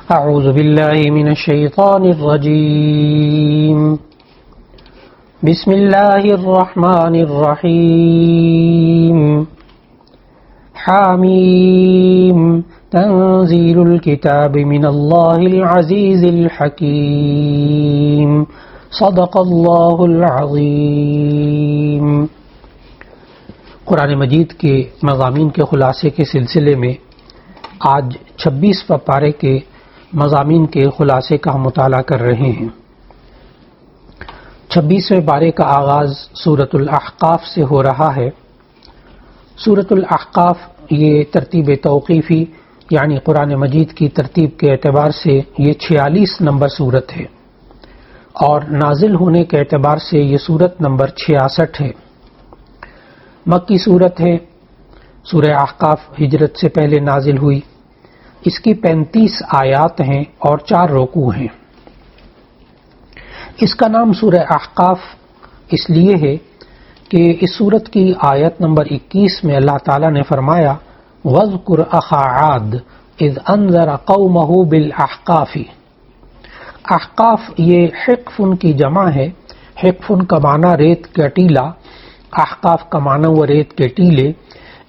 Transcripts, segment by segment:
اعوذ باللہ من الشیطان الرجیم بسم اللہ الرحمن الرحیم حامیم تنزیل الکتاب من اللہ العزیز الحکیم صدق اللہ العظیم۔ قرآن مجید کے مضامین کے خلاصے کے سلسلے میں آج 26 پارے کے مضامین کے خلاصے کا ہم مطالعہ کر رہے ہیں۔ 26ویں پارے کا آغاز سورۃ الاحقاف سے ہو رہا ہے۔ سورۃ الاحقاف یہ ترتیب توقیفی یعنی قرآن مجید کی ترتیب کے اعتبار سے یہ 46 نمبر سورت ہے اور نازل ہونے کے اعتبار سے یہ سورت نمبر 66 ہے۔ مکی سورت ہے۔ سورہ احقاف ہجرت سے پہلے نازل ہوئی۔ اس کی 35 آیات ہیں اور 4 رکوع ہیں۔ اس کا نام سورہ احقاف اس لیے ہے کہ اس سورت کی آیت نمبر 21 میں اللہ تعالیٰ نے فرمایا وَاذْكُرْ أَخَا عَادٍ إِذْ أَنذَرَ قَوْمَهُ بِالْأَحْقَافِ۔ احقاف یہ حقفن کی جمع ہے۔ حقفن کا معنی ریت کا ٹیلا، احقاف کا معنی وہ ریت کے ٹیلے۔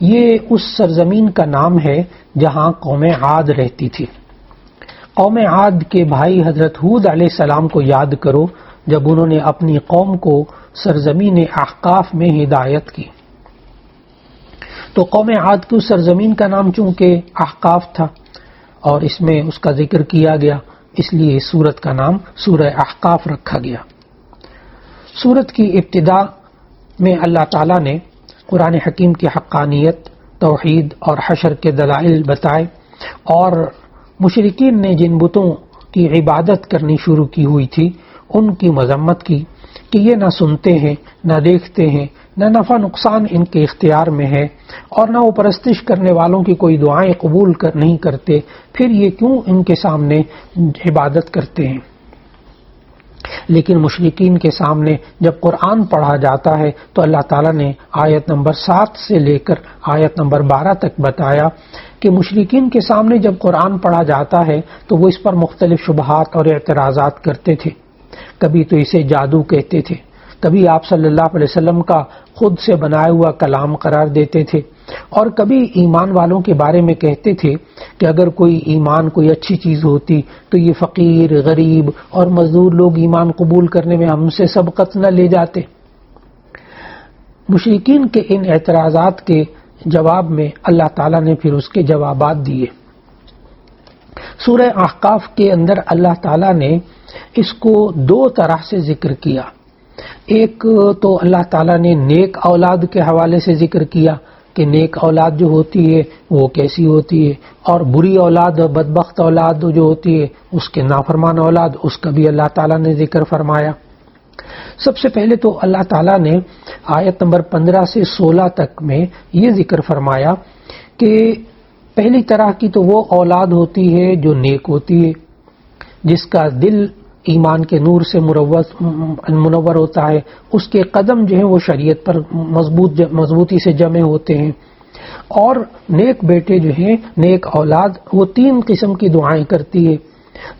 یہ اس سرزمین کا نام ہے جہاں قوم عاد رہتی تھی۔ قوم عاد کے بھائی حضرت ہود علیہ السلام کو یاد کرو جب انہوں نے اپنی قوم کو سرزمین احقاف میں ہدایت کی۔ تو قوم عاد کی اس سرزمین کا نام چونکہ احقاف تھا اور اس میں اس کا ذکر کیا گیا، اس لیے اس سورت کا نام سورہ احقاف رکھا گیا۔ سورت کی ابتدا میں اللہ تعالیٰ نے قرآن حکیم کی حقانیت، توحید اور حشر کے دلائل بتائے اور مشرکین نے جن بتوں کی عبادت کرنی شروع کی ہوئی تھی ان کی مذمت کی کہ یہ نہ سنتے ہیں، نہ دیکھتے ہیں، نہ نفع نقصان ان کے اختیار میں ہے اور نہ وہ پرستش کرنے والوں کی کوئی دعائیں قبول نہیں کرتے، پھر یہ کیوں ان کے سامنے عبادت کرتے ہیں۔ لیکن مشرکین کے سامنے جب قرآن پڑھا جاتا ہے تو اللہ تعالیٰ نے آیت نمبر 7 سے لے کر آیت نمبر 12 تک بتایا کہ مشرکین کے سامنے جب قرآن پڑھا جاتا ہے تو وہ اس پر مختلف شبہات اور اعتراضات کرتے تھے۔ کبھی تو اسے جادو کہتے تھے، کبھی آپ صلی اللہ علیہ وسلم کا خود سے بنایا ہوا کلام قرار دیتے تھے اور کبھی ایمان والوں کے بارے میں کہتے تھے کہ اگر کوئی ایمان کوئی اچھی چیز ہوتی تو یہ فقیر، غریب اور مزدور لوگ ایمان قبول کرنے میں ہم سے سبقت نہ لے جاتے۔ مشرکین کے ان اعتراضات کے جواب میں اللہ تعالیٰ نے پھر اس کے جوابات دیے۔ سورہ احقاف کے اندر اللہ تعالیٰ نے اس کو 2 طرح سے ذکر کیا۔ ایک تو اللہ تعالیٰ نے نیک اولاد کے حوالے سے ذکر کیا کہ نیک اولاد جو ہوتی ہے وہ کیسی ہوتی ہے، اور بری اولاد بدبخت اولاد جو ہوتی ہے اس کے نافرمان اولاد، اس کا بھی اللہ تعالیٰ نے ذکر فرمایا۔ سب سے پہلے تو اللہ تعالیٰ نے آیت نمبر 15 سے 16 تک میں یہ ذکر فرمایا کہ پہلی طرح کی تو وہ اولاد ہوتی ہے جو نیک ہوتی ہے، جس کا دل ایمان کے نور سے منور ہوتا ہے، اس کے قدم جو ہیں وہ شریعت پر مضبوطی سے جمے ہوتے ہیں، اور نیک بیٹے جو ہیں، نیک اولاد، وہ 3 قسم کی دعائیں کرتی ہے۔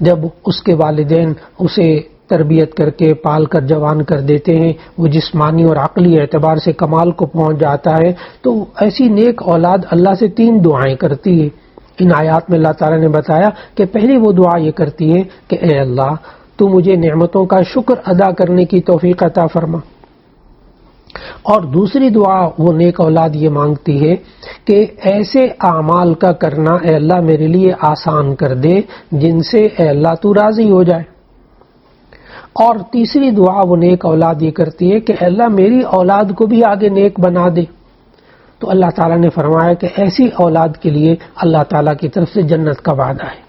جب اس کے والدین اسے تربیت کر کے پال کر جوان کر دیتے ہیں، وہ جسمانی اور عقلی اعتبار سے کمال کو پہنچ جاتا ہے، تو ایسی نیک اولاد اللہ سے 3 دعائیں کرتی ہے۔ ان آیات میں اللہ تعالیٰ نے بتایا کہ پہلی وہ دعا یہ کرتی ہے کہ اے اللہ تو مجھے نعمتوں کا شکر ادا کرنے کی توفیق عطا فرما، اور دوسری دعا وہ نیک اولاد یہ مانگتی ہے کہ ایسے اعمال کا کرنا اے اللہ میرے لیے آسان کر دے جن سے اے اللہ تو راضی ہو جائے، اور تیسری دعا وہ نیک اولاد یہ کرتی ہے کہ اے اللہ میری اولاد کو بھی آگے نیک بنا دے۔ تو اللہ تعالیٰ نے فرمایا کہ ایسی اولاد کے لیے اللہ تعالیٰ کی طرف سے جنت کا وعدہ ہے۔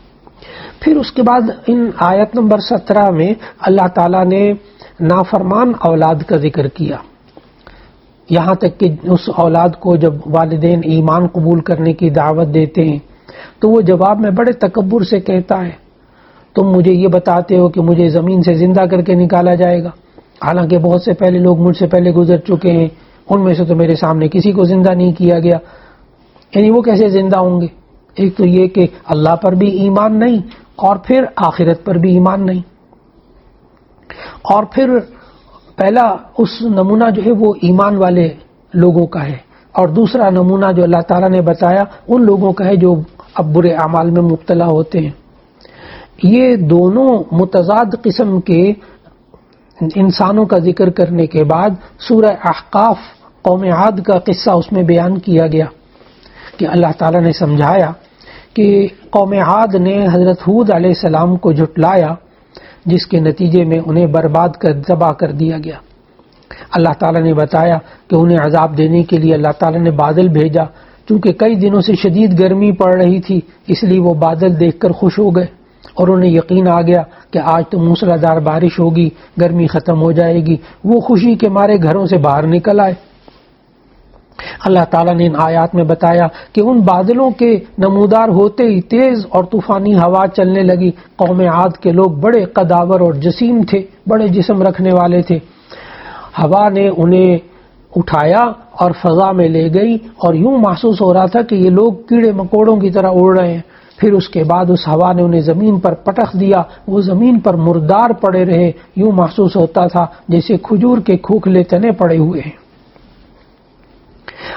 پھر اس کے بعد ان آیت نمبر 17 میں اللہ تعالیٰ نے نافرمان اولاد کا ذکر کیا، یہاں تک کہ اس اولاد کو جب والدین ایمان قبول کرنے کی دعوت دیتے ہیں تو وہ جواب میں بڑے تکبر سے کہتا ہے تم مجھے یہ بتاتے ہو کہ مجھے زمین سے زندہ کر کے نکالا جائے گا، حالانکہ بہت سے پہلے لوگ مجھ سے پہلے گزر چکے ہیں، ان میں سے تو میرے سامنے کسی کو زندہ نہیں کیا گیا، یعنی وہ کیسے زندہ ہوں گے؟ ایک تو یہ کہ اللہ پر بھی ایمان نہیں اور پھر آخرت پر بھی ایمان نہیں. اور پھر پہلا اس نمونہ جو ہے وہ ایمان والے لوگوں کا ہے، اور دوسرا نمونہ جو اللہ تعالیٰ نے بتایا ان لوگوں کا ہے جو اب برے اعمال میں مبتلا ہوتے ہیں. یہ دونوں متضاد قسم کے انسانوں کا ذکر کرنے کے بعد سورہ احقاف قوم عاد کا قصہ اس میں بیان کیا گیا کہ اللہ تعالیٰ نے سمجھایا کہ قوم عاد نے حضرت ہود علیہ السلام کو جھٹلایا، جس کے نتیجے میں انہیں برباد کر تباہ کر دیا گیا. اللہ تعالیٰ نے بتایا کہ انہیں عذاب دینے کے لیے اللہ تعالیٰ نے بادل بھیجا. چونکہ کئی دنوں سے شدید گرمی پڑ رہی تھی اس لیے وہ بادل دیکھ کر خوش ہو گئے اور انہیں یقین آ گیا کہ آج تو موسلادھار بارش ہوگی، گرمی ختم ہو جائے گی. وہ خوشی کے مارے گھروں سے باہر نکل آئے. اللہ تعالیٰ نے ان آیات میں بتایا کہ ان بادلوں کے نمودار ہوتے ہی تیز اور طوفانی ہوا چلنے لگی. قوم عاد کے لوگ بڑے قداور اور جسیم تھے، بڑے جسم رکھنے والے تھے. ہوا نے انہیں اٹھایا اور فضا میں لے گئی اور یوں محسوس ہو رہا تھا کہ یہ لوگ کیڑے مکوڑوں کی طرح اڑ رہے ہیں. پھر اس کے بعد اس ہوا نے انہیں زمین پر پٹخ دیا، وہ زمین پر مردار پڑے رہے. یوں محسوس ہوتا تھا جیسے کھجور کے کھوکھلے تنے پڑے ہوئے ہیں.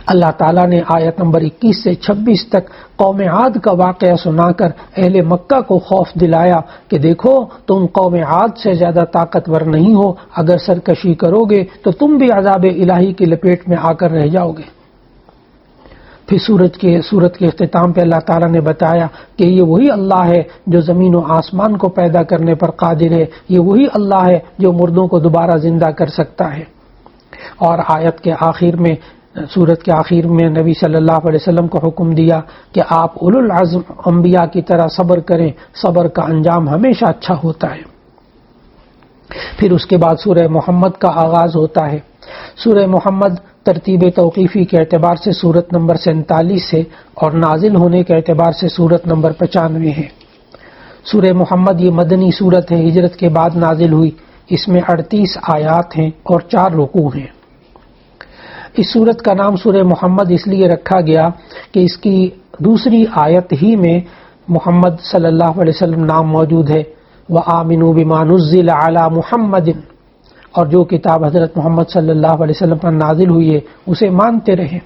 اللہ تعالیٰ نے آیت نمبر 21 سے 26 تک قوم عاد کا واقعہ سنا کر اہل مکہ کو خوف دلایا کہ دیکھو تم قوم عاد سے زیادہ طاقتور نہیں ہو، اگر سرکشی کرو گے تو تم بھی عذاب الہی کی لپیٹ میں آ کر رہ جاؤ گے. پھر سورت کے اختتام پہ اللہ تعالیٰ نے بتایا کہ یہ وہی اللہ ہے جو زمین و آسمان کو پیدا کرنے پر قادر ہے، یہ وہی اللہ ہے جو مردوں کو دوبارہ زندہ کر سکتا ہے. اور آیت کے آخر میں، سورت کے آخر میں نبی صلی اللہ علیہ وسلم کو حکم دیا کہ آپ اولو العزم انبیاء کی طرح صبر کریں، صبر کا انجام ہمیشہ اچھا ہوتا ہے. پھر اس کے بعد سورہ محمد کا آغاز ہوتا ہے. سورہ محمد ترتیب توقیفی کے اعتبار سے سورت نمبر 47 ہے اور نازل ہونے کے اعتبار سے سورت نمبر 95 ہے. سورہ محمد یہ مدنی سورت ہے، ہجرت کے بعد نازل ہوئی. اس میں 38 آیات ہیں اور 4 رکوع ہیں. اس سورت کا نام سورہ محمد اس لیے رکھا گیا کہ اس کی دوسری آیت ہی میں محمد صلی اللہ علیہ وسلم نام موجود ہے. وَآمِنُوا بِمَا نُزِّلَ عَلَى مُحَمَّدٍ، اور جو کتاب حضرت محمد صلی اللہ علیہ وسلم پر نازل ہوئی ہے اسے مانتے رہیں.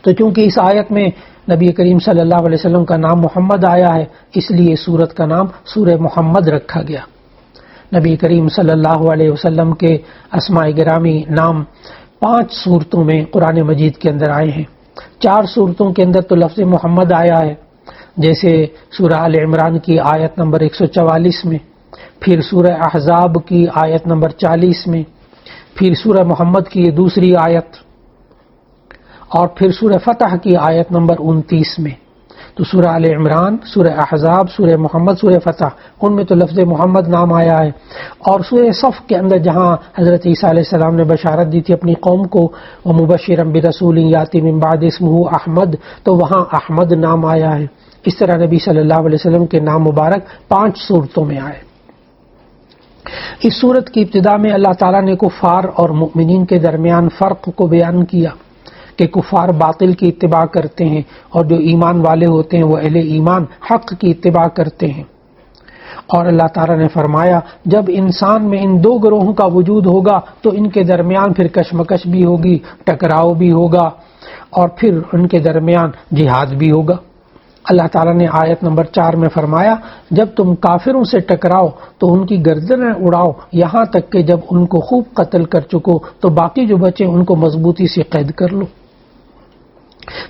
تو چونکہ اس آیت میں نبی کریم صلی اللہ علیہ وسلم کا نام محمد آیا ہے اس لیے سورت کا نام سورہ محمد رکھا گیا. نبی کریم صلی اللہ علیہ وسلم کے اسماء گرامی نام 5 صورتوں میں قرآن مجید کے اندر آئے ہیں. 4 صورتوں کے اندر تو لفظ محمد آیا ہے، جیسے سورہ آل عمران کی آیت نمبر 144 میں، پھر سورہ احزاب کی آیت نمبر 40 میں، پھر سورہ محمد کی دوسری آیت، اور پھر سورہ فتح کی آیت نمبر 29 میں. تو سورہ آل عمران، سورہ احزاب، سورہ محمد، سورہ فتح، ان میں تو لفظ محمد نام آیا ہے. اور سورہ صف کے اندر جہاں حضرت عیسیٰ علیہ السلام نے بشارت دی تھی اپنی قوم کو وَمُبَشِّرًا بِرَسُولٍ يَأْتِي مِن بَعْدِهِ اسْمُهُ احمد، تو وہاں احمد نام آیا ہے. اس طرح نبی صلی اللہ علیہ وسلم کے نام مبارک 5 صورتوں میں آئے. اس صورت کی ابتدا میں اللہ تعالیٰ نے کفار اور مؤمنین کے درمیان فرق کو بیان کیا کہ کفار باطل کی اتباع کرتے ہیں اور جو ایمان والے ہوتے ہیں وہ اہل ایمان حق کی اتباع کرتے ہیں. اور اللہ تعالیٰ نے فرمایا جب انسان میں ان 2 گروہوں کا وجود ہوگا تو ان کے درمیان پھر کشمکش بھی ہوگی، ٹکراؤ بھی ہوگا، اور پھر ان کے درمیان جہاد بھی ہوگا. اللہ تعالیٰ نے آیت نمبر 4 میں فرمایا جب تم کافروں سے ٹکراؤ تو ان کی گردنیں اڑاؤ یہاں تک کہ جب ان کو خوب قتل کر چکو تو باقی جو بچے ان کو مضبوطی سے قید کر لو.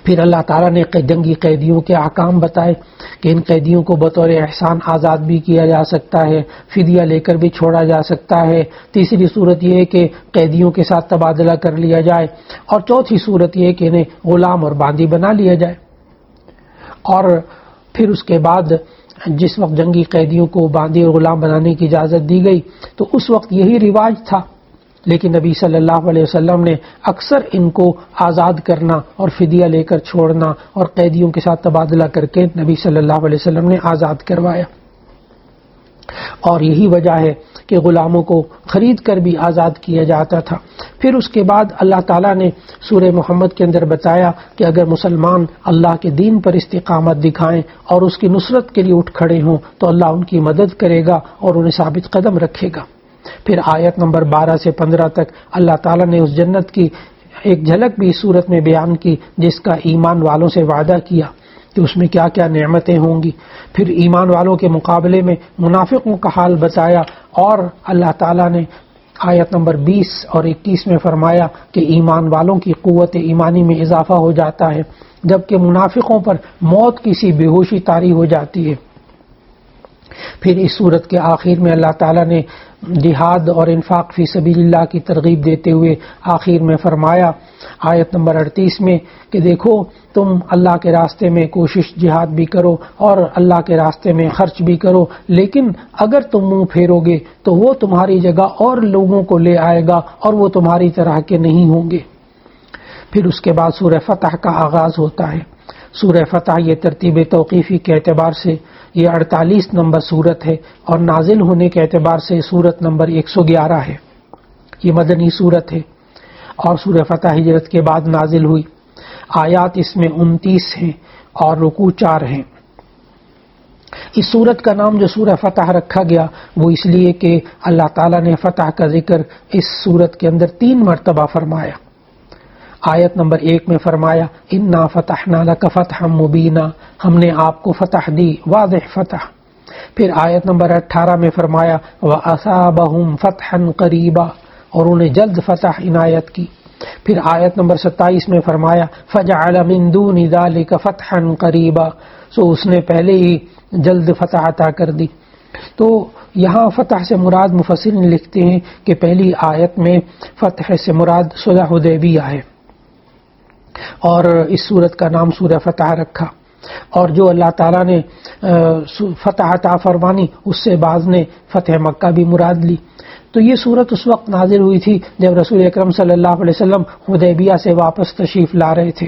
پھر اللہ تعالیٰ نے جنگی قیدیوں کے احکام بتائے کہ ان قیدیوں کو بطور احسان آزاد بھی کیا جا سکتا ہے، فدیہ لے کر بھی چھوڑا جا سکتا ہے. تیسری صورت یہ ہے کہ قیدیوں کے ساتھ تبادلہ کر لیا جائے، اور چوتھی صورت یہ ہے کہ انہیں غلام اور باندی بنا لیا جائے. اور پھر اس کے بعد جس وقت جنگی قیدیوں کو باندی اور غلام بنانے کی اجازت دی گئی تو اس وقت یہی رواج تھا، لیکن نبی صلی اللہ علیہ وسلم نے اکثر ان کو آزاد کرنا اور فدیہ لے کر چھوڑنا اور قیدیوں کے ساتھ تبادلہ کر کے نبی صلی اللہ علیہ وسلم نے آزاد کروایا. اور یہی وجہ ہے کہ غلاموں کو خرید کر بھی آزاد کیا جاتا تھا۔ پھر اس کے بعد اللہ تعالیٰ نے سورہ محمد کے اندر بتایا کہ اگر مسلمان اللہ کے دین پر استقامت دکھائیں اور اس کی نصرت کے لیے اٹھ کھڑے ہوں تو اللہ ان کی مدد کرے گا اور انہیں ثابت قدم رکھے گا۔ پھر آیت نمبر 12 سے 15 تک اللہ تعالیٰ نے اس جنت کی ایک جھلک بھی اس صورت میں بیان کی جس کا ایمان والوں سے وعدہ کیا کہ اس میں کیا کیا نعمتیں ہوں گی۔ پھر ایمان والوں کے مقابلے میں منافقوں کا حال بتایا، اور اللہ تعالیٰ نے آیت نمبر 20 اور 21 میں فرمایا کہ ایمان والوں کی قوت ایمانی میں اضافہ ہو جاتا ہے، جبکہ منافقوں پر موت کی سی بے ہوشی طاری ہو جاتی ہے۔ پھر اس صورت کے آخر میں اللہ تعالیٰ نے جہاد اور انفاق فی سبیل اللہ کی ترغیب دیتے ہوئے آخر میں فرمایا آیت نمبر 38 میں کہ دیکھو تم اللہ کے راستے میں کوشش جہاد بھی کرو اور اللہ کے راستے میں خرچ بھی کرو، لیکن اگر تم منہ پھیرو گے تو وہ تمہاری جگہ اور لوگوں کو لے آئے گا اور وہ تمہاری طرح کے نہیں ہوں گے۔ پھر اس کے بعد سورہ فتح کا آغاز ہوتا ہے۔ سورہ فتح یہ ترتیب توقیفی کے اعتبار سے یہ 48 نمبر سورت ہے اور نازل ہونے کے اعتبار سے سورت نمبر 111 ہے۔ یہ مدنی سورت ہے اور سورہ فتح ہجرت کے بعد نازل ہوئی۔ آیات اس میں 29 ہیں اور رکوع 4 ہیں۔ اس سورت کا نام جو سورہ فتح رکھا گیا وہ اس لیے کہ اللہ تعالیٰ نے فتح کا ذکر اس سورت کے اندر 3 مرتبہ فرمایا۔ آیت نمبر 1 میں فرمایا انا فتحنا لک فتحا مبینا، ہم نے آپ کو فتح دی، واضح فتح۔ پھر آیت نمبر 18 میں فرمایا وَأَصَابَهُمْ فَتْحًا قَرِيبًا، اور انہیں جلد فتح عنایت کی۔ پھر آیت نمبر 27 میں فرمایا فَجَعَلَ مِن دُونِ ذَلِكَ فَتْحًا قَرِيبًا، سو اس نے پہلے ہی جلد فتح عطا کر دی۔ تو یہاں فتح سے مراد مفسرین لکھتے ہیں کہ پہلی آیت میں فتح سے مراد صلح حدیبیہ ہے اور اس صورت کا نام سورہ فتح رکھا، اور جو اللہ تعالیٰ نے فتح عطا فرمانی اس سے بعض نے فتح مکہ بھی مراد لی۔ تو یہ صورت اس وقت نازل ہوئی تھی جب رسول اکرم صلی اللہ علیہ وسلم حدیبیہ سے واپس تشریف لا رہے تھے۔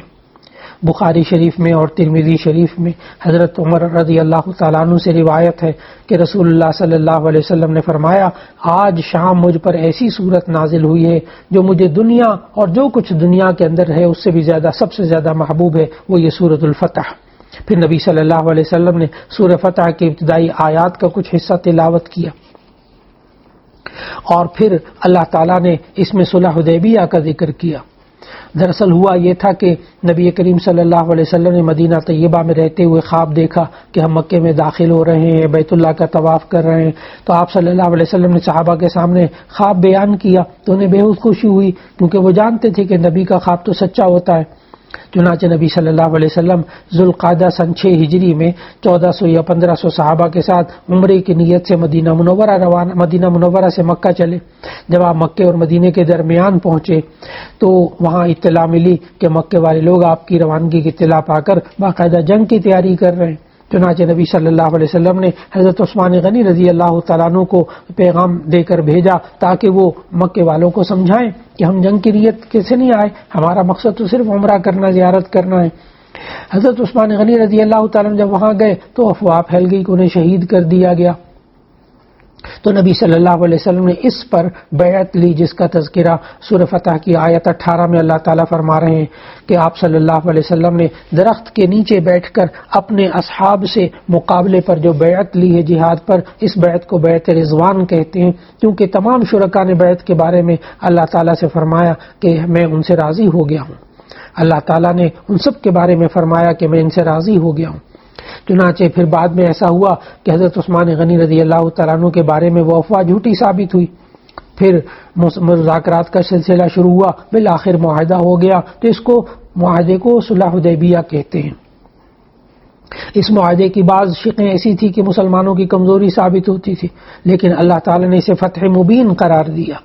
بخاری شریف میں اور ترمذی شریف میں حضرت عمر رضی اللہ تعالیٰ عنہ سے روایت ہے کہ رسول اللہ صلی اللہ علیہ وسلم نے فرمایا آج شام مجھ پر ایسی صورت نازل ہوئی ہے جو مجھے دنیا اور جو کچھ دنیا کے اندر ہے اس سے بھی زیادہ سب سے زیادہ محبوب ہے، وہ یہ سورۃ الفتح۔ پھر نبی صلی اللہ علیہ وسلم نے سورہ فتح کی ابتدائی آیات کا کچھ حصہ تلاوت کیا، اور پھر اللہ تعالیٰ نے اس میں صلح حدیبیہ کا ذکر کیا۔ دراصل ہوا یہ تھا کہ نبی کریم صلی اللہ علیہ وسلم نے مدینہ طیبہ میں رہتے ہوئے خواب دیکھا کہ ہم مکے میں داخل ہو رہے ہیں، بیت اللہ کا طواف کر رہے ہیں، تو آپ صلی اللہ علیہ وسلم نے صحابہ کے سامنے خواب بیان کیا تو انہیں بے حد خوشی ہوئی، کیونکہ وہ جانتے تھے کہ نبی کا خواب تو سچا ہوتا ہے۔ چنانچہ نبی صلی اللہ علیہ وسلم ذوالقعدہ سن 6 ہجری میں 1400 یا 1500 صحابہ کے ساتھ عمرے کی نیت سے مدینہ منورہ سے مکہ چلے۔ جب آپ مکے اور مدینے کے درمیان پہنچے تو وہاں اطلاع ملی کہ مکے والے لوگ آپ کی روانگی کی اطلاع پا کر باقاعدہ جنگ کی تیاری کر رہے ہیں۔ چنانچہ نبی صلی اللہ علیہ وسلم نے حضرت عثمان غنی رضی اللہ تعالیٰ عنہ کو پیغام دے کر بھیجا تاکہ وہ مکے والوں کو سمجھائیں کہ ہم جنگ کی نیت کیسے نہیں آئے، ہمارا مقصد تو صرف عمرہ کرنا، زیارت کرنا ہے۔ حضرت عثمان غنی رضی اللہ تعالیٰ عنہ جب وہاں گئے تو افواہ پھیل گئی کہ انہیں شہید کر دیا گیا، تو نبی صلی اللہ علیہ وسلم نے اس پر بیعت لی جس کا تذکرہ سورہ فتح کی آیت 18 میں اللہ تعالیٰ فرما رہے ہیں کہ آپ صلی اللہ علیہ وسلم نے درخت کے نیچے بیٹھ کر اپنے اصحاب سے مقابلے پر جو بیعت لی ہے جہاد پر، اس بیعت کو بیعت رضوان کہتے ہیں، کیونکہ تمام شرکاء نے بیعت کے بارے میں اللہ تعالیٰ سے فرمایا کہ میں ان سے راضی ہو گیا ہوں۔ اللہ تعالیٰ نے ان سب کے بارے میں فرمایا کہ میں ان سے راضی ہو گیا ہوں۔ چنانچہ پھر بعد میں ایسا ہوا کہ حضرت عثمان غنی رضی اللہ تعالیٰ عنہ کے بارے میں وہ افواہ جھوٹی ثابت ہوئی، پھر مذاکرات کا سلسلہ شروع ہوا، بالآخر معاہدہ ہو گیا، تو اس کو معاہدے کو صلح حدیبیہ کہتے ہیں۔ اس معاہدے کی بعض شقیں ایسی تھی کہ مسلمانوں کی کمزوری ثابت ہوتی تھی، لیکن اللہ تعالیٰ نے اسے فتح مبین قرار دیا۔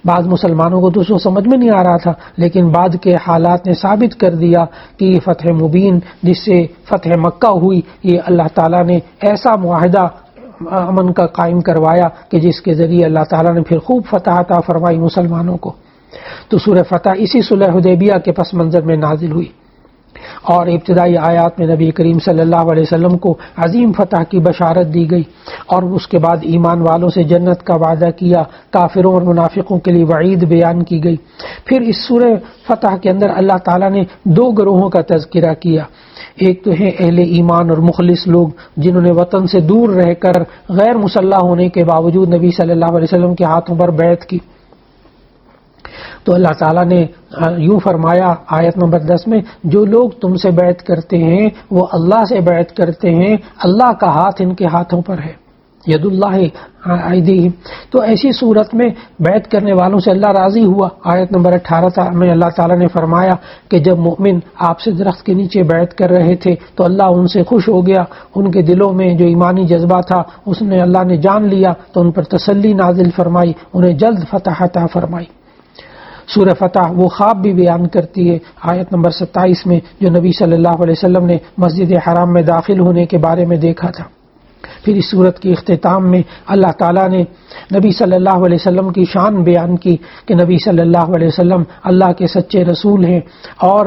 بعض مسلمانوں کو تو اس کو سمجھ میں نہیں آ رہا تھا، لیکن بعد کے حالات نے ثابت کر دیا کہ یہ فتح مبین جس سے فتح مکہ ہوئی، یہ اللہ تعالیٰ نے ایسا معاہدہ امن کا قائم کروایا کہ جس کے ذریعے اللہ تعالیٰ نے پھر خوب فتح عطا فرمائی مسلمانوں کو۔ تو سورہ فتح اسی صلح حدیبیہ کے پس منظر میں نازل ہوئی۔ اور ابتدائی آیات میں نبی کریم صلی اللہ علیہ وسلم کو عظیم فتح کی بشارت دی گئی، اور اس کے بعد ایمان والوں سے جنت کا وعدہ کیا، کافروں اور منافقوں کے لیے وعید بیان کی گئی۔ پھر اس سورہ فتح کے اندر اللہ تعالیٰ نے دو گروہوں کا تذکرہ کیا، ایک تو ہے اہل ایمان اور مخلص لوگ جنہوں نے وطن سے دور رہ کر غیر مسلح ہونے کے باوجود نبی صلی اللہ علیہ وسلم کے ہاتھوں پر بیعت کی۔ تو اللہ تعالیٰ نے یوں فرمایا آیت نمبر 10 میں، جو لوگ تم سے بیعت کرتے ہیں وہ اللہ سے بیعت کرتے ہیں، اللہ کا ہاتھ ان کے ہاتھوں پر ہے، ید اللہ ایدیہم۔ تو ایسی صورت میں بیعت کرنے والوں سے اللہ راضی ہوا۔ آیت نمبر 18 میں اللہ تعالیٰ نے فرمایا کہ جب مومن آپ سے درخت کے نیچے بیعت کر رہے تھے تو اللہ ان سے خوش ہو گیا، ان کے دلوں میں جو ایمانی جذبہ تھا اس نے اللہ نے جان لیا تو ان پر تسلی نازل فرمائی، انہیں جلد فتح عطا فرمائی۔ سورہ فتح وہ خواب بھی بیان کرتی ہے آیت نمبر 27 میں، جو نبی صلی اللہ علیہ وسلم نے مسجد حرام میں داخل ہونے کے بارے میں دیکھا تھا۔ پھر اس صورت کے اختتام میں اللہ تعالیٰ نے نبی صلی اللہ علیہ وسلم کی شان بیان کی کہ نبی صلی اللہ علیہ وسلم اللہ کے سچے رسول ہیں، اور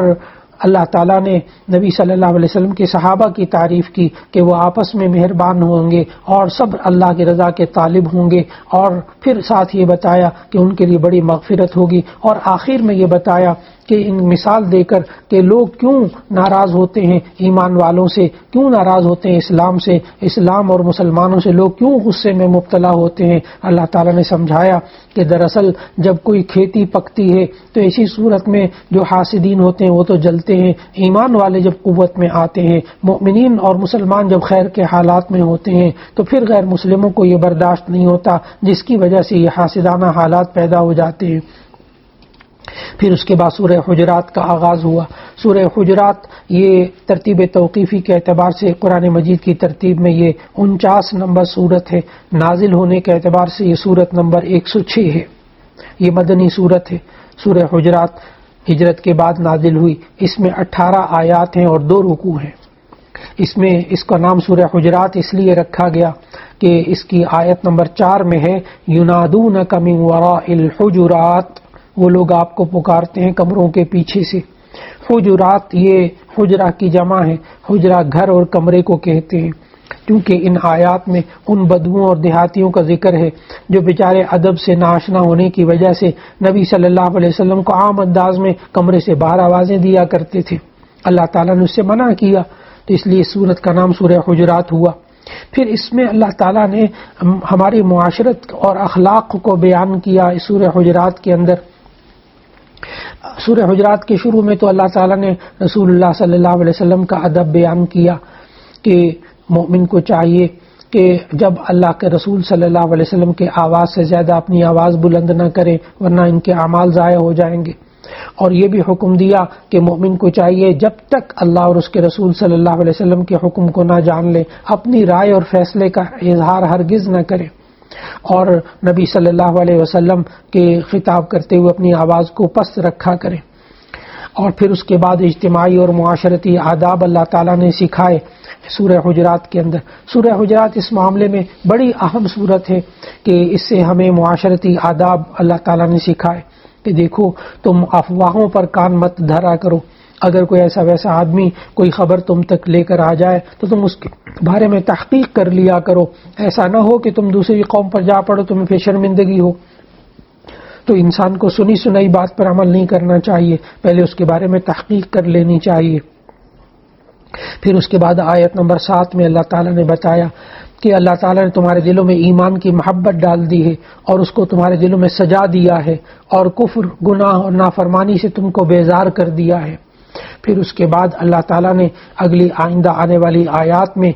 اللہ تعالیٰ نے نبی صلی اللہ علیہ وسلم کے صحابہ کی تعریف کی کہ وہ آپس میں مہربان ہوں گے اور سب اللہ کی رضا کے طالب ہوں گے، اور پھر ساتھ یہ بتایا کہ ان کے لیے بڑی مغفرت ہوگی، اور آخر میں یہ بتایا کہ ان مثال دے کر کہ لوگ کیوں ناراض ہوتے ہیں ایمان والوں سے، کیوں ناراض ہوتے ہیں اسلام سے، اسلام اور مسلمانوں سے لوگ کیوں غصے میں مبتلا ہوتے ہیں۔ اللہ تعالیٰ نے سمجھایا کہ دراصل جب کوئی کھیتی پکتی ہے تو ایسی صورت میں جو حاسدین ہوتے ہیں وہ تو جلتے ہیں، ایمان والے جب قوت میں آتے ہیں، مومنین اور مسلمان جب خیر کے حالات میں ہوتے ہیں تو پھر غیر مسلموں کو یہ برداشت نہیں ہوتا، جس کی وجہ سے یہ حاسدانہ حالات پیدا ہو جاتے ہیں۔ پھر اس کے بعد سورہ حجرات کا آغاز ہوا۔ سورہ حجرات یہ ترتیب توقیفی کے اعتبار سے قرآن مجید کی ترتیب میں یہ 49 نمبر سورت ہے، نازل ہونے کے اعتبار سے یہ سورت نمبر 106 ہے، یہ مدنی سورت ہے۔ سورہ حجرات ہجرت کے بعد نازل ہوئی، اس میں 18 آیات ہیں اور 2 رکوع ہیں۔ اس کا نام سورہ حجرات اس لیے رکھا گیا کہ اس کی آیت نمبر 4 میں ہے، ینادونک من وراء الحجرات، وہ لوگ آپ کو پکارتے ہیں کمروں کے پیچھے سے۔ حجرات یہ حجرہ کی جمع ہے، حجرہ گھر اور کمرے کو کہتے ہیں، کیونکہ ان آیات میں ان بدوؤں اور دیہاتیوں کا ذکر ہے جو بیچارے ادب سے ناشنا ہونے کی وجہ سے نبی صلی اللہ علیہ وسلم کو عام انداز میں کمرے سے باہر آوازیں دیا کرتے تھے۔ اللہ تعالیٰ نے اس سے منع کیا، تو اس لیے سورت کا نام سورہ حجرات ہوا۔ پھر اس میں اللہ تعالیٰ نے ہماری معاشرت اور اخلاق کو بیان کیا اس سورہ حجرات کے اندر۔ سورہ حجرات کے شروع میں تو اللہ تعالیٰ نے رسول اللہ صلی اللہ علیہ وسلم کا ادب بیان کیا کہ مومن کو چاہیے کہ جب اللہ کے رسول صلی اللہ علیہ وسلم کے آواز سے زیادہ اپنی آواز بلند نہ کریں ورنہ ان کے اعمال ضائع ہو جائیں گے، اور یہ بھی حکم دیا کہ مومن کو چاہیے جب تک اللہ اور اس کے رسول صلی اللہ علیہ وسلم کے حکم کو نہ جان لے اپنی رائے اور فیصلے کا اظہار ہرگز نہ کرے، اور نبی صلی اللہ علیہ وسلم کے خطاب کرتے ہوئے اپنی آواز کو پست رکھا کریں۔ اور پھر اس کے بعد اجتماعی اور معاشرتی آداب اللہ تعالیٰ نے سکھائے سورہ حجرات کے اندر۔ سورہ حجرات اس معاملے میں بڑی اہم صورت ہے کہ اس سے ہمیں معاشرتی آداب اللہ تعالیٰ نے سکھائے کہ دیکھو تم افواہوں پر کان مت دھرا کرو، اگر کوئی ایسا ویسا آدمی کوئی خبر تم تک لے کر آ جائے تو تم اس کے بارے میں تحقیق کر لیا کرو، ایسا نہ ہو کہ تم دوسری قوم پر جا پڑو تمہیں پھر شرمندگی ہو۔ تو انسان کو سنی سنائی بات پر عمل نہیں کرنا چاہیے، پہلے اس کے بارے میں تحقیق کر لینی چاہیے۔ پھر اس کے بعد آیت نمبر 7 میں اللہ تعالیٰ نے بتایا کہ اللہ تعالیٰ نے تمہارے دلوں میں ایمان کی محبت ڈال دی ہے اور اس کو تمہارے دلوں میں سجا دیا ہے، اور کفر، گناہ اور نافرمانی سے تم کو بیزار کر دیا ہے۔ پھر اس کے بعد اللہ تعالیٰ نے اگلی آئندہ آنے والی آیات میں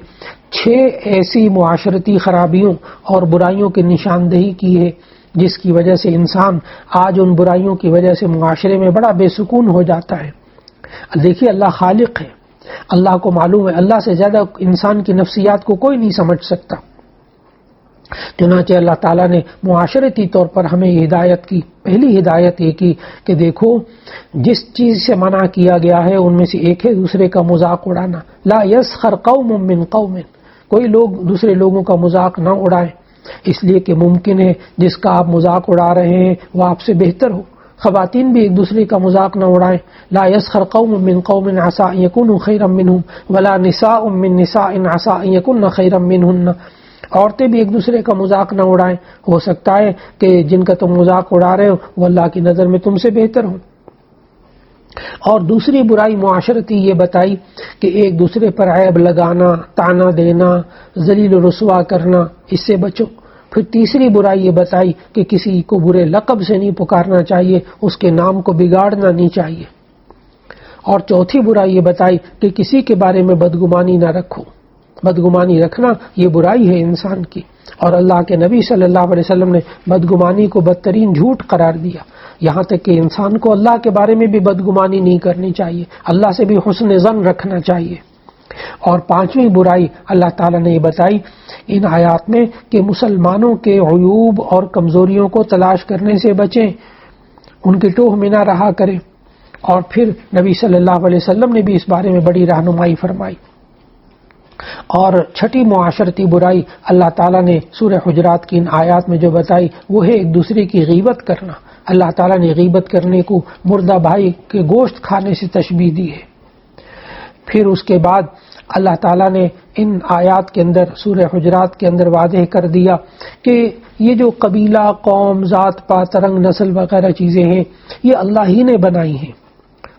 6 ایسی معاشرتی خرابیوں اور برائیوں کی نشاندہی کی ہے جس کی وجہ سے انسان آج ان برائیوں کی وجہ سے معاشرے میں بڑا بے سکون ہو جاتا ہے۔ دیکھیے اللہ خالق ہے، اللہ کو معلوم ہے، اللہ سے زیادہ انسان کی نفسیات کو کوئی نہیں سمجھ سکتا۔ چنانچہ اللہ تعالیٰ نے معاشرتی طور پر ہمیں ہدایت کی، پہلی ہدایت یہ کی کہ دیکھو جس چیز سے منع کیا گیا ہے ان میں سے ایک ہے دوسرے کا مذاق اڑانا۔ لا یسخر قوم من قوم، کوئی لوگ دوسرے لوگوں کا مذاق نہ اڑائیں، اس لیے کہ ممکن ہے جس کا آپ مذاق اڑا رہے ہیں وہ آپ سے بہتر ہو، خواتین بھی ایک دوسرے کا مذاق نہ اڑائیں. لا يسخر قوم من قوم عسى ان يكونوا خيرا منهم ولا نساء من نساء عسى ان يكن خيرا منهن. عورتیں بھی ایک دوسرے کا مذاق نہ اڑائیں، ہو سکتا ہے کہ جن کا تم مذاق اڑا رہے ہو وہ اللہ کی نظر میں تم سے بہتر ہوں. اور دوسری برائی معاشرتی یہ بتائی کہ ایک دوسرے پر عیب لگانا، طعنہ دینا، ذلیل و رسوا کرنا، اس سے بچو. پھر تیسری برائی یہ بتائی کہ کسی کو برے لقب سے نہیں پکارنا چاہیے، اس کے نام کو بگاڑنا نہیں چاہیے. اور چوتھی برائی یہ بتائی کہ کسی کے بارے میں بدگمانی نہ رکھو. بدگمانی رکھنا یہ برائی ہے انسان کی، اور اللہ کے نبی صلی اللہ علیہ وسلم نے بدگمانی کو بدترین جھوٹ قرار دیا. یہاں تک کہ انسان کو اللہ کے بارے میں بھی بدگمانی نہیں کرنی چاہیے، اللہ سے بھی حسن ظن رکھنا چاہیے. اور پانچویں برائی اللہ تعالیٰ نے یہ بتائی ان آیات میں کہ مسلمانوں کے عیوب اور کمزوریوں کو تلاش کرنے سے بچیں، ان کی ٹوہ میں نہ رہا کریں. اور پھر نبی صلی اللہ علیہ وسلم نے بھی اس بارے میں بڑی رہنمائی فرمائی. اور چھٹی معاشرتی برائی اللہ تعالیٰ نے سورہ حجرات کی ان آیات میں جو بتائی وہ ہے ایک دوسرے کی غیبت کرنا. اللہ تعالیٰ نے غیبت کرنے کو مردہ بھائی کے گوشت کھانے سے تشبیہ دی ہے. پھر اس کے بعد اللہ تعالیٰ نے ان آیات کے اندر سورہ حجرات کے اندر واضح کر دیا کہ یہ جو قبیلہ، قوم، ذات پات، رنگ، نسل وغیرہ چیزیں ہیں یہ اللہ ہی نے بنائی ہیں.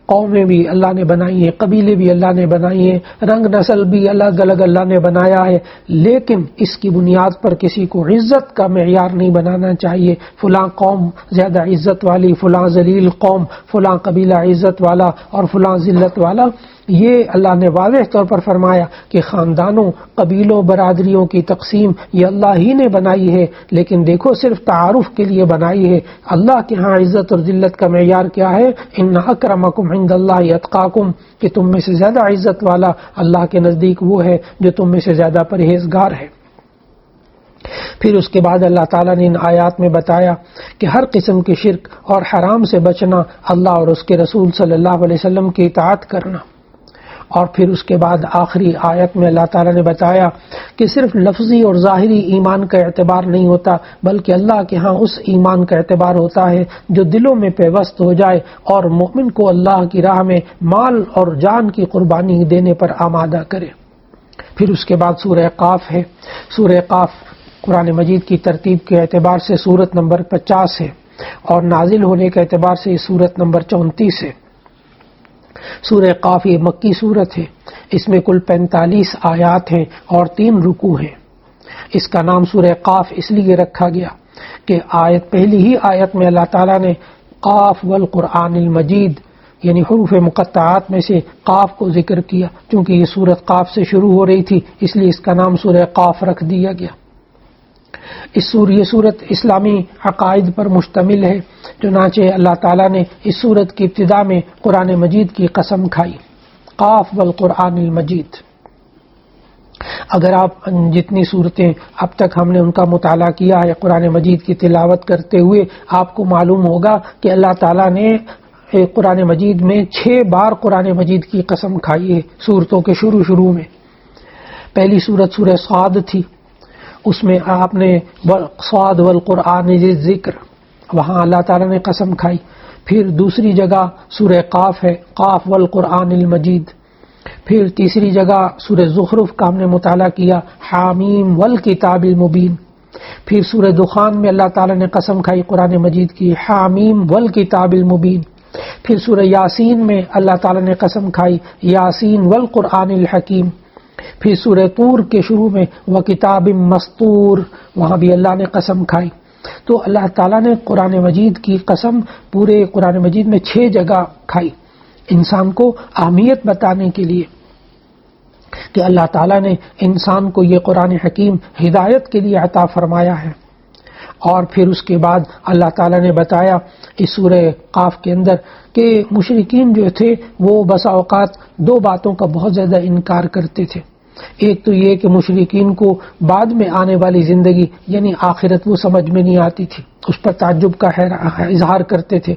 قومیں بھی اللہ نے بنائی ہیں، قبیلے بھی اللہ نے بنائی ہیں، رنگ نسل بھی الگ الگ اللہ نے بنایا ہے. لیکن اس کی بنیاد پر کسی کو عزت کا معیار نہیں بنانا چاہیے. فلاں قوم زیادہ عزت والی، فلاں ذلیل قوم، فلاں قبیلہ عزت والا اور فلاں ذلت والا. یہ اللہ نے واضح طور پر فرمایا کہ خاندانوں، قبیلوں، برادریوں کی تقسیم یہ اللہ ہی نے بنائی ہے، لیکن دیکھو صرف تعارف کے لیے بنائی ہے. اللہ کے ہاں عزت اور ذلت کا معیار کیا ہے؟ ان اکرمکم عند اللہ اتقاکم، کہ تم میں سے زیادہ عزت والا اللہ کے نزدیک وہ ہے جو تم میں سے زیادہ پرہیزگار ہے. پھر اس کے بعد اللہ تعالیٰ نے ان آیات میں بتایا کہ ہر قسم کے شرک اور حرام سے بچنا، اللہ اور اس کے رسول صلی اللہ علیہ وسلم کی اطاعت کرنا. اور پھر اس کے بعد آخری آیت میں اللہ تعالیٰ نے بتایا کہ صرف لفظی اور ظاہری ایمان کا اعتبار نہیں ہوتا، بلکہ اللہ کے ہاں اس ایمان کا اعتبار ہوتا ہے جو دلوں میں پیوست ہو جائے اور مومن کو اللہ کی راہ میں مال اور جان کی قربانی دینے پر آمادہ کرے. پھر اس کے بعد سورہ قاف ہے. سورہ قاف قرآن مجید کی ترتیب کے اعتبار سے سورت نمبر 50 ہے اور نازل ہونے کے اعتبار سے یہ سورت نمبر 34 ہے. سورہ قاف یہ مکی سورت ہے. اس میں کل 45 آیات ہیں اور 3 رکوع ہیں. اس کا نام سورہ قاف اس لیے رکھا گیا کہ پہلی ہی آیت میں اللہ تعالیٰ نے قاف والقرآن المجید یعنی حروف مقطعات میں سے قاف کو ذکر کیا. چونکہ یہ سورت قاف سے شروع ہو رہی تھی اس لیے اس کا نام سورہ قاف رکھ دیا گیا. یہ سورت اسلامی عقائد پر مشتمل ہے. چنانچہ اللہ تعالیٰ نے اس سورت کی ابتدا میں قرآن مجید کی قسم کھائی، قاف والقرآن المجید. اگر آپ جتنی صورتیں اب تک ہم نے ان کا مطالعہ کیا ہے قرآن مجید کی تلاوت کرتے ہوئے، آپ کو معلوم ہوگا کہ اللہ تعالیٰ نے قرآن مجید میں 6 بار قرآن مجید کی قسم کھائی ہے سورتوں کے شروع میں. پہلی سورت سورہ صاد تھی، اس میں آپ نے صاد والقرآن ذکر، وہاں اللہ تعالیٰ نے قسم کھائی. پھر دوسری جگہ سورہ قاف ہے، قاف والقرآن المجید. پھر تیسری جگہ سورہ زخرف کا ہم نے مطالعہ کیا، حامیم والکتاب المبین. پھر سورہ دخان میں اللہ تعالیٰ نے قسم کھائی قرآن مجید کی، حامیم والکتاب المبین. پھر سورہ یاسین میں اللہ تعالیٰ نے قسم کھائی، یاسین والقرآن الحکیم. پھر سورہ طور کے شروع میں وکتاب مسطور، وہاں بھی اللہ نے قسم کھائی. تو اللہ تعالیٰ نے قرآن مجید کی قسم پورے قرآن مجید میں 6 جگہ کھائی، انسان کو اہمیت بتانے کے لیے کہ اللہ تعالیٰ نے انسان کو یہ قرآن حکیم ہدایت کے لیے عطا فرمایا ہے. اور پھر اس کے بعد اللہ تعالیٰ نے بتایا اس سورہ قاف کے اندر کہ مشرکین جو تھے وہ بسا اوقات 2 باتوں کا بہت زیادہ انکار کرتے تھے. ایک تو یہ کہ مشرکین کو بعد میں آنے والی زندگی یعنی آخرت وہ سمجھ میں نہیں آتی تھی، اس پر تعجب کا اظہار کرتے تھے.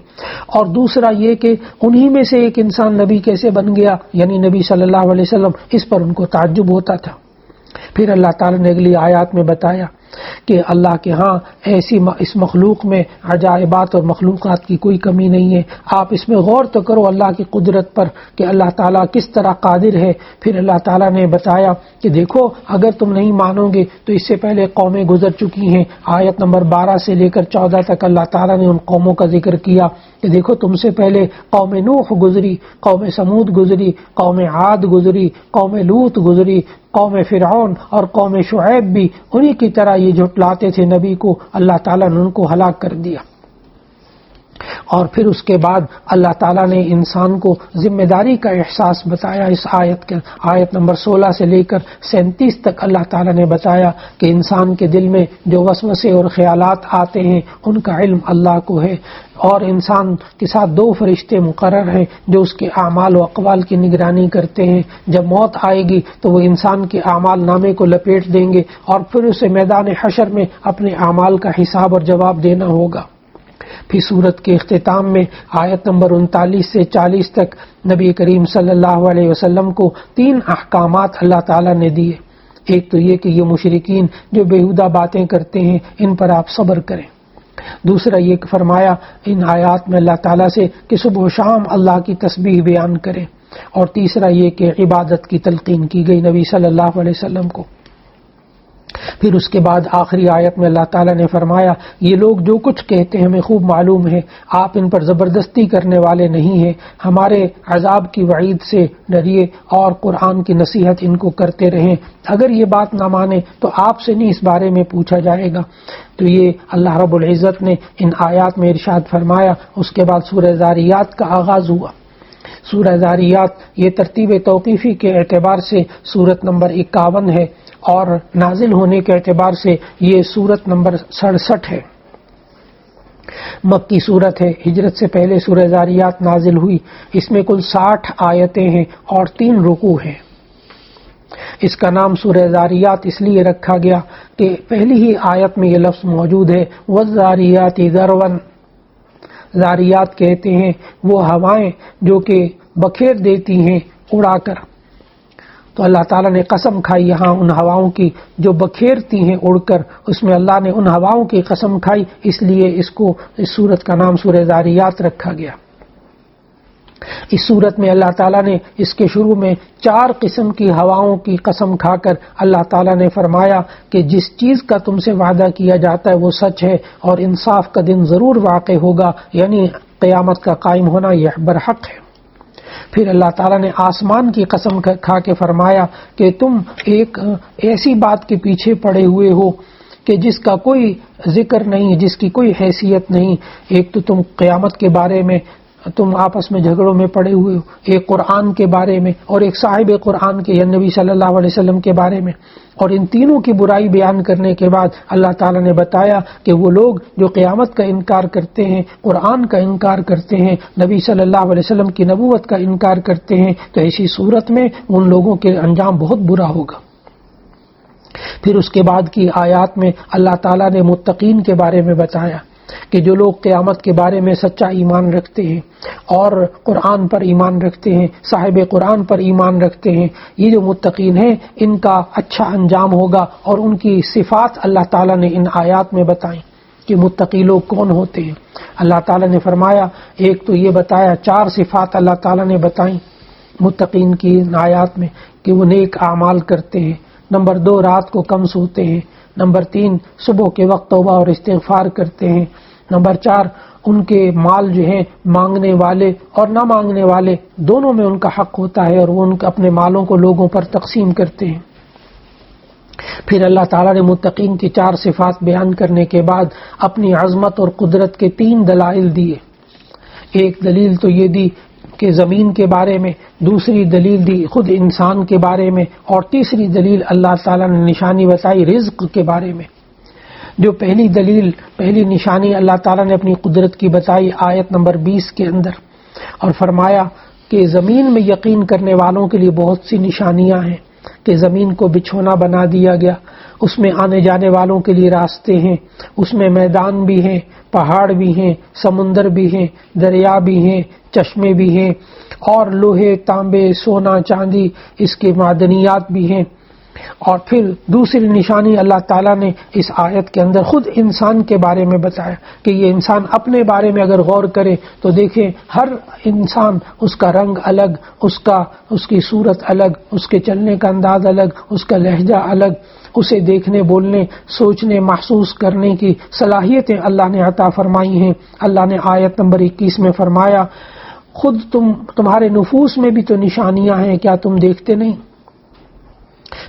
اور دوسرا یہ کہ انہی میں سے ایک انسان نبی کیسے بن گیا، یعنی نبی صلی اللہ علیہ وسلم، اس پر ان کو تعجب ہوتا تھا. پھر اللہ تعالیٰ نے اگلی آیات میں بتایا کہ اللہ کے ہاں ایسی اس مخلوق میں عجائبات اور مخلوقات کی کوئی کمی نہیں ہے. آپ اس میں غور تو کرو اللہ کی قدرت پر کہ اللہ تعالیٰ کس طرح قادر ہے. پھر اللہ تعالیٰ نے بتایا کہ دیکھو اگر تم نہیں مانو گے تو اس سے پہلے قومیں گزر چکی ہیں. آیت نمبر 12 سے لے کر 14 تک اللہ تعالیٰ نے ان قوموں کا ذکر کیا کہ دیکھو تم سے پہلے قوم نوح گزری، قوم سمود گزری، قوم عاد گزری، قوم لوط گزری، قوم فرعون اور قوم شعیب بھی انہی کی طرح یہ جھٹلاتے تھے نبی کو. اللہ تعالیٰ نے ان کو ہلاک کر دیا. اور پھر اس کے بعد اللہ تعالیٰ نے انسان کو ذمہ داری کا احساس بتایا. اس آیت نمبر 16 سے لے کر 37 تک اللہ تعالیٰ نے بتایا کہ انسان کے دل میں جو وسوسے اور خیالات آتے ہیں ان کا علم اللہ کو ہے، اور انسان کے ساتھ 2 فرشتے مقرر ہیں جو اس کے اعمال و اقوال کی نگرانی کرتے ہیں. جب موت آئے گی تو وہ انسان کے اعمال نامے کو لپیٹ دیں گے اور پھر اسے میدان حشر میں اپنے اعمال کا حساب اور جواب دینا ہوگا. پھر سورت کے اختتام میں آیت نمبر 39 سے 40 تک نبی کریم صلی اللہ علیہ وسلم کو 3 احکامات اللہ تعالیٰ نے دیے. ایک تو یہ کہ یہ مشرکین جو بیہودہ باتیں کرتے ہیں ان پر آپ صبر کریں. دوسرا یہ کہ فرمایا ان آیات میں اللہ تعالیٰ سے کہ صبح و شام اللہ کی تسبیح بیان کریں. اور تیسرا یہ کہ عبادت کی تلقین کی گئی نبی صلی اللہ علیہ وسلم کو. پھر اس کے بعد آخری آیت میں اللہ تعالیٰ نے فرمایا یہ لوگ جو کچھ کہتے ہیں ہمیں خوب معلوم ہے، آپ ان پر زبردستی کرنے والے نہیں ہیں. ہمارے عذاب کی وعید سے ڈریے اور قرآن کی نصیحت ان کو کرتے رہیں. اگر یہ بات نہ مانے تو آپ سے نہیں اس بارے میں پوچھا جائے گا. تو یہ اللہ رب العزت نے ان آیات میں ارشاد فرمایا. اس کے بعد سورہ ذاریات کا آغاز ہوا. سورہ ذاریات یہ ترتیب توقیفی کے اعتبار سے سورت نمبر 51 ہے اور نازل ہونے کے اعتبار سے یہ سورت نمبر 67 ہے. مکی سورت ہے. ہجرت سے پہلے سورہ ذاریات نازل ہوئی. اس میں کل 60 آیتیں ہیں اور 3 رکوع ہیں. اس کا نام سورہ ذاریات اس لیے رکھا گیا کہ پہلی ہی آیت میں یہ لفظ موجود ہے وَالذَّارِيَاتِ ذَرْوًا. ذاریات کہتے ہیں وہ ہوائیں جو کہ بکھیر دیتی ہیں اڑا کر. تو اللہ تعالیٰ نے قسم کھائی یہاں ان ہواؤں کی جو بکھیرتی ہیں اڑ کر. اس میں اللہ نے ان ہواؤں کی قسم کھائی، اس لیے اس سورت کا نام سورہ ذاریات رکھا گیا. اس سورت میں اللہ تعالیٰ نے اس کے شروع میں 4 قسم کی ہواؤں کی قسم کھا کر اللہ تعالیٰ نے فرمایا کہ جس چیز کا تم سے وعدہ کیا جاتا ہے وہ سچ ہے اور انصاف کا دن ضرور واقع ہوگا، یعنی قیامت کا قائم ہونا یہ برحق ہے. پھر اللہ تعالیٰ نے آسمان کی قسم کھا کے فرمایا کہ تم ایک ایسی بات کے پیچھے پڑے ہوئے ہو کہ جس کا کوئی ذکر نہیں، جس کی کوئی حیثیت نہیں. ایک تو تم قیامت کے بارے میں تم آپس میں جھگڑوں میں پڑے ہوئے ہو، ایک قرآن کے بارے میں اور ایک صاحب قرآن کے یعنی نبی صلی اللہ علیہ وسلم کے بارے میں. اور ان تینوں کی برائی بیان کرنے کے بعد اللہ تعالیٰ نے بتایا کہ وہ لوگ جو قیامت کا انکار کرتے ہیں، قرآن کا انکار کرتے ہیں، نبی صلی اللہ علیہ وسلم کی نبوت کا انکار کرتے ہیں، تو ایسی صورت میں ان لوگوں کے انجام بہت برا ہوگا. پھر اس کے بعد کی آیات میں اللہ تعالیٰ نے متقین کے بارے میں بتایا کہ جو لوگ قیامت کے بارے میں سچا ایمان رکھتے ہیں اور قرآن پر ایمان رکھتے ہیں، صاحب قرآن پر ایمان رکھتے ہیں، یہ جو متقین ہیں ان کا اچھا انجام ہوگا. اور ان کی صفات اللہ تعالیٰ نے ان آیات میں بتائیں کہ متقی لوگ کون ہوتے ہیں. اللہ تعالیٰ نے فرمایا ایک تو یہ بتایا 4 صفات اللہ تعالیٰ نے بتائیں متقین کی ان آیات میں کہ وہ نیک اعمال کرتے ہیں. نمبر 2 رات کو کم سوتے ہیں. نمبر 3 صبح کے وقت توبہ اور استغفار کرتے ہیں. نمبر 4 ان کے مال جو ہیں مانگنے والے اور نہ مانگنے والے دونوں میں ان کا حق ہوتا ہے اور وہ ان اپنے مالوں کو لوگوں پر تقسیم کرتے ہیں. پھر اللہ تعالیٰ نے متقین کی 4 صفات بیان کرنے کے بعد اپنی عظمت اور قدرت کے 3 دلائل دیے. ایک دلیل تو یہ دی کہ زمین کے بارے میں، دوسری دلیل دی خود انسان کے بارے میں، اور تیسری دلیل اللہ تعالیٰ نے نشانی بتائی رزق کے بارے میں. جو پہلی نشانی اللہ تعالیٰ نے اپنی قدرت کی بتائی آیت نمبر 20 کے اندر، اور فرمایا کہ زمین میں یقین کرنے والوں کے لیے بہت سی نشانیاں ہیں کہ زمین کو بچھونا بنا دیا گیا، اس میں آنے جانے والوں کے لیے راستے ہیں، اس میں میدان بھی ہیں، پہاڑ بھی ہیں، سمندر بھی ہیں، دریا بھی ہیں، چشمے بھی ہیں، اور لوہے، تانبے، سونا، چاندی اس کے معدنیات بھی ہیں. اور پھر دوسری نشانی اللہ تعالیٰ نے اس آیت کے اندر خود انسان کے بارے میں بتایا کہ یہ انسان اپنے بارے میں اگر غور کرے تو دیکھیں ہر انسان اس کا رنگ الگ، اس کی صورت الگ، اس کے چلنے کا انداز الگ، اس کا لہجہ الگ، اسے دیکھنے، بولنے، سوچنے، محسوس کرنے کی صلاحیتیں اللہ نے عطا فرمائی ہیں۔ اللہ نے آیت نمبر 21 میں فرمایا خود تمہارے نفوس میں بھی تو نشانیاں ہیں، کیا تم دیکھتے نہیں؟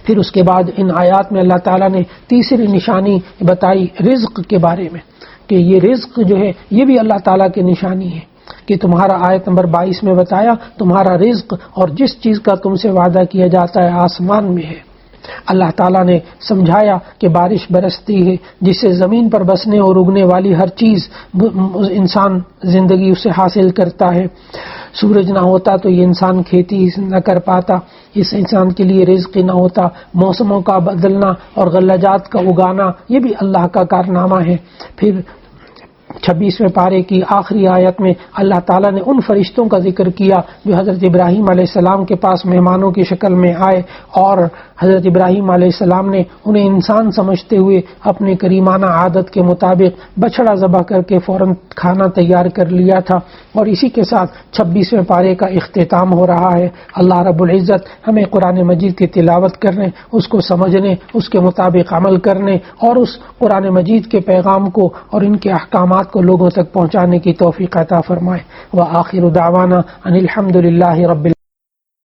پھر اس کے بعد ان آیات میں اللہ تعالیٰ نے تیسری نشانی بتائی رزق کے بارے میں کہ یہ رزق جو ہے یہ بھی اللہ تعالیٰ کی نشانی ہے کہ تمہارا آیت نمبر 22 میں بتایا تمہارا رزق اور جس چیز کا تم سے وعدہ کیا جاتا ہے آسمان میں ہے۔ اللہ تعالیٰ نے سمجھایا کہ بارش برستی ہے جس سے زمین پر بسنے اور اگنے والی ہر چیز انسان زندگی اسے حاصل کرتا ہے۔ سورج نہ ہوتا تو یہ انسان کھیتی نہ کر پاتا، اس انسان کے لیے رزق نہ ہوتا، موسموں کا بدلنا اور غلجات کا اگانا یہ بھی اللہ کا کارنامہ ہے۔ پھر 26ویں پارے کی آخری آیت میں اللہ تعالیٰ نے ان فرشتوں کا ذکر کیا جو حضرت ابراہیم علیہ السلام کے پاس مہمانوں کی شکل میں آئے اور حضرت ابراہیم علیہ السلام نے انہیں انسان سمجھتے ہوئے اپنی کریمانہ عادت کے مطابق بچڑا ذبح کر کے فوراً کھانا تیار کر لیا تھا۔ اور اسی کے ساتھ 26ویں پارے کا اختتام ہو رہا ہے۔ اللہ رب العزت ہمیں قرآن مجید کی تلاوت کرنے، اس کو سمجھنے، اس کے مطابق عمل کرنے اور اس قرآن مجید کے پیغام کو اور ان کے احکامات کو لوگوں تک پہنچانے کی توفیق عطا فرمائے۔ وآخر دعوانا ان الحمد للہ رب